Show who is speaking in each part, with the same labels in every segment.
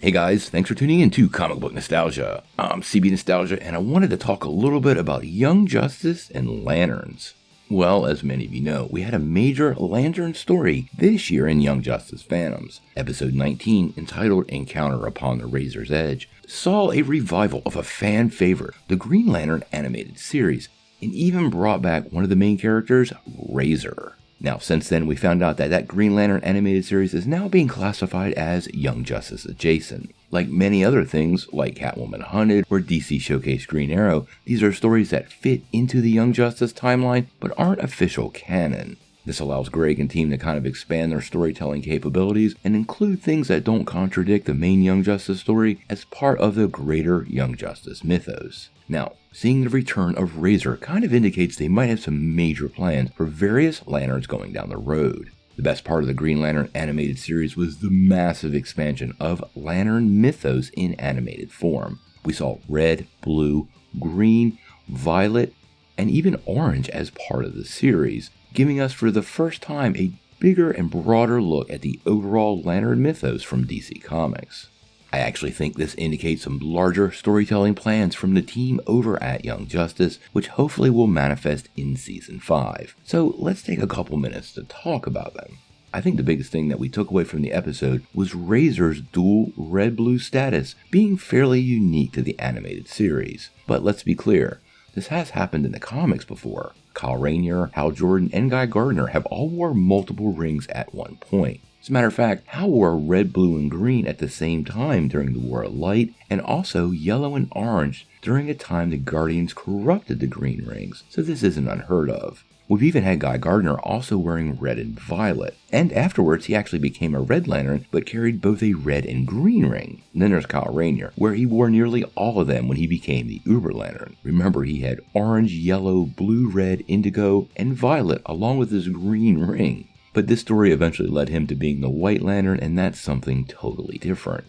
Speaker 1: Hey guys, thanks for tuning in to Comic Book Nostalgia. I'm CB Nostalgia, and I wanted to talk a little bit about Young Justice and Lanterns. Well, as many of you know, we had a major Lantern story this year in Young Justice Phantoms. Episode 19, entitled Encounter Upon the Razor's Edge, saw a revival of a fan favorite, the Green Lantern animated series, and even brought back one of the main characters, Razor. Now, since then, we found out that Green Lantern animated series is now being classified as Young Justice adjacent. Like many other things, like Catwoman Hunted or DC showcased Green Arrow, these are stories that fit into the Young Justice timeline but aren't official canon. This allows Greg and team to kind of expand their storytelling capabilities and include things that don't contradict the main Young Justice story as part of the greater Young Justice mythos. Now, seeing the return of Razor kind of indicates they might have some major plans for various lanterns going down the road. The best part of the Green Lantern animated series was the massive expansion of Lantern Mythos in animated form. We saw red, blue, green, violet, and even orange as part of the series, giving us for the first time a bigger and broader look at the overall Lantern Mythos from DC Comics. I actually think this indicates some larger storytelling plans from the team over at Young Justice, which hopefully will manifest in Season 5. So let's take a couple minutes to talk about them. I think the biggest thing that we took away from the episode was Razor's dual red-blue status being fairly unique to the animated series. But let's be clear, this has happened in the comics before. Kyle Rayner, Hal Jordan, and Guy Gardner have all worn multiple rings at one point. As a matter of fact, Hal wore red, blue, and green at the same time during the War of Light, and also yellow and orange during a time the Guardians corrupted the green rings, so this isn't unheard of. We've even had Guy Gardner also wearing red and violet, and afterwards he actually became a Red Lantern but carried both a red and green ring. And then there's Kyle Rayner, where he wore nearly all of them when he became the Uber Lantern. Remember, he had orange, yellow, blue, red, indigo, and violet along with his green ring. But this story eventually led him to being the White Lantern, and that's something totally different.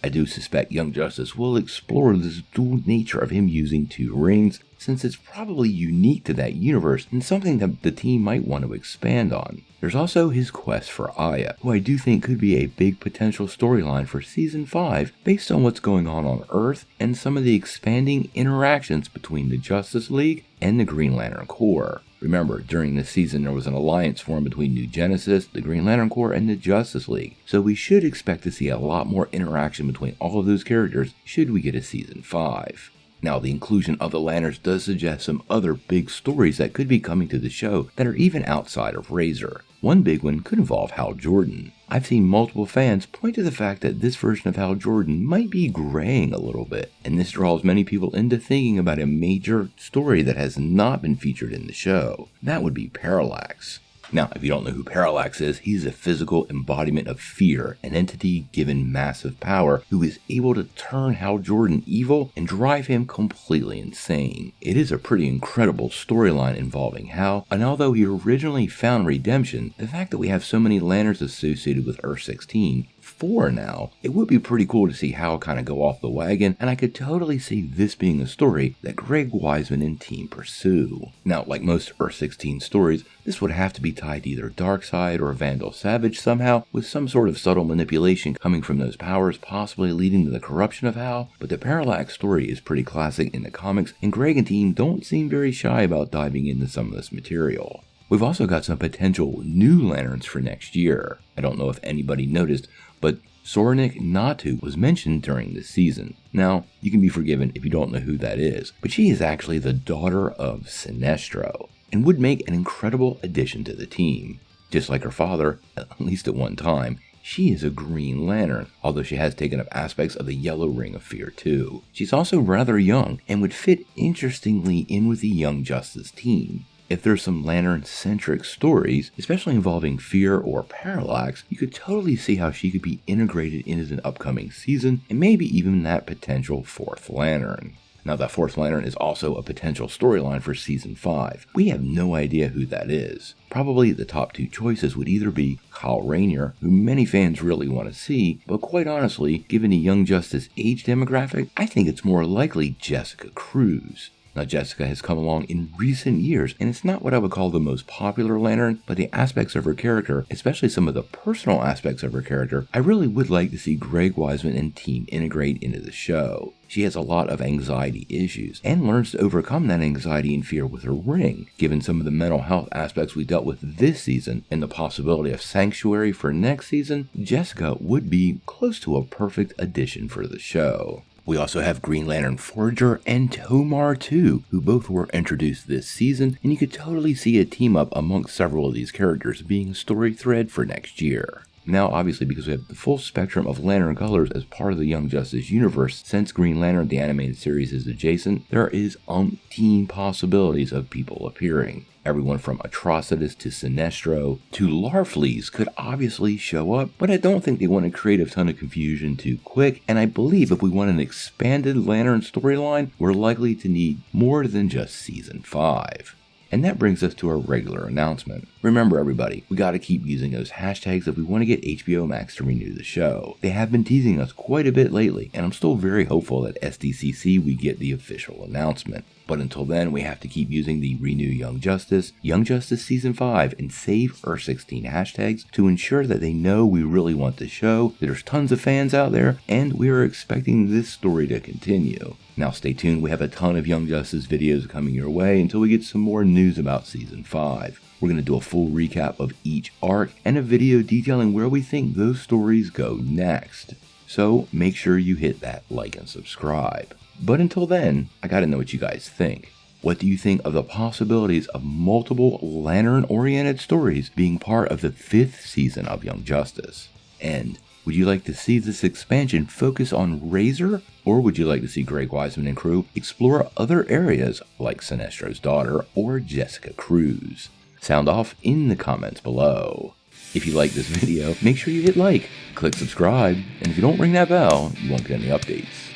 Speaker 1: I do suspect Young Justice will explore this dual nature of him using two rings, since it's probably unique to that universe and something that the team might want to expand on. There's also his quest for Aya, who I do think could be a big potential storyline for Season 5 based on what's going on Earth and some of the expanding interactions between the Justice League and the Green Lantern Corps. Remember, during this season there was an alliance formed between New Genesis, the Green Lantern Corps, and the Justice League, so we should expect to see a lot more interaction between all of those characters should we get a Season 5. Now, the inclusion of the Lanterns does suggest some other big stories that could be coming to the show that are even outside of Razor. One big one could involve Hal Jordan. I've seen multiple fans point to the fact that this version of Hal Jordan might be graying a little bit, and this draws many people into thinking about a major story that has not been featured in the show. That would be Parallax. Now, if you don't know who Parallax is, he's a physical embodiment of fear, an entity given massive power who is able to turn Hal Jordan evil and drive him completely insane. It is a pretty incredible storyline involving Hal, and although he originally found redemption, the fact that we have so many lanterns associated with Earth 16, 4 now, it would be pretty cool to see Hal kind of go off the wagon, and I could totally see this being a story that Greg Weisman and team pursue. Now, like most Earth 16 stories, this would have to be tied to either Darkseid or Vandal Savage somehow, with some sort of subtle manipulation coming from those powers, possibly leading to the corruption of Hal, but the Parallax story is pretty classic in the comics, and Greg and team don't seem very shy about diving into some of this material. We've also got some potential new lanterns for next year. I don't know if anybody noticed, but Soranik Natu was mentioned during this season. Now, you can be forgiven if you don't know who that is, but she is actually the daughter of Sinestro, and would make an incredible addition to the team. Just like her father, at least at one time, she is a Green Lantern, although she has taken up aspects of the Yellow Ring of Fear too. She's also rather young, and would fit interestingly in with the Young Justice team. If there's some Lantern-centric stories, especially involving Fear or Parallax, you could totally see how she could be integrated into an upcoming season, and maybe even that potential 4th Lantern. Now, that 4th Lantern is also a potential storyline for Season 5. We have no idea who that is. Probably the top 2 choices would either be Kyle Rayner, who many fans really want to see, but quite honestly, given the Young Justice age demographic, I think it's more likely Jessica Cruz. Now, Jessica has come along in recent years, and it's not what I would call the most popular Lantern, but the aspects of her character, especially some of the personal aspects of her character, I really would like to see Greg Wiseman and team integrate into the show. She has a lot of anxiety issues, and learns to overcome that anxiety and fear with her ring. Given some of the mental health aspects we dealt with this season, and the possibility of Sanctuary for next season, Jessica would be close to a perfect addition for the show. We also have Green Lantern Forager and Tomar too, who both were introduced this season, and you could totally see a team up amongst several of these characters being a story thread for next year. Now, obviously, because we have the full spectrum of Lantern colors as part of the Young Justice universe, since Green Lantern the animated series is adjacent, there is umpteen possibilities of people appearing. Everyone from Atrocitus to Sinestro to Larfleeze could obviously show up, but I don't think they want to create a ton of confusion too quick, and I believe if we want an expanded Lantern storyline, we're likely to need more than just Season 5. And that brings us to our regular announcement. Remember everybody, we gotta keep using those hashtags if we want to get HBO Max to renew the show. They have been teasing us quite a bit lately, and I'm still very hopeful that SDCC we get the official announcement. But until then, we have to keep using the Renew Young Justice Season 5, and Save Earth 16 hashtags to ensure that they know we really want the show, that there's tons of fans out there, and we are expecting this story to continue. Now stay tuned, we have a ton of Young Justice videos coming your way until we get some more news about Season 5. We're going to do a full recap of each arc and a video detailing where we think those stories go next. So make sure you hit that like and subscribe. But until then, I gotta know what you guys think. What do you think of the possibilities of multiple Lantern-oriented stories being part of the 5th season of Young Justice? And would you like to see this expansion focus on Razor? Or would you like to see Greg Wiseman and crew explore other areas like Sinestro's daughter or Jessica Cruz? Sound off in the comments below. If you like this video, make sure you hit like, click subscribe, and if you don't ring that bell, you won't get any updates.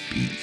Speaker 1: Peace.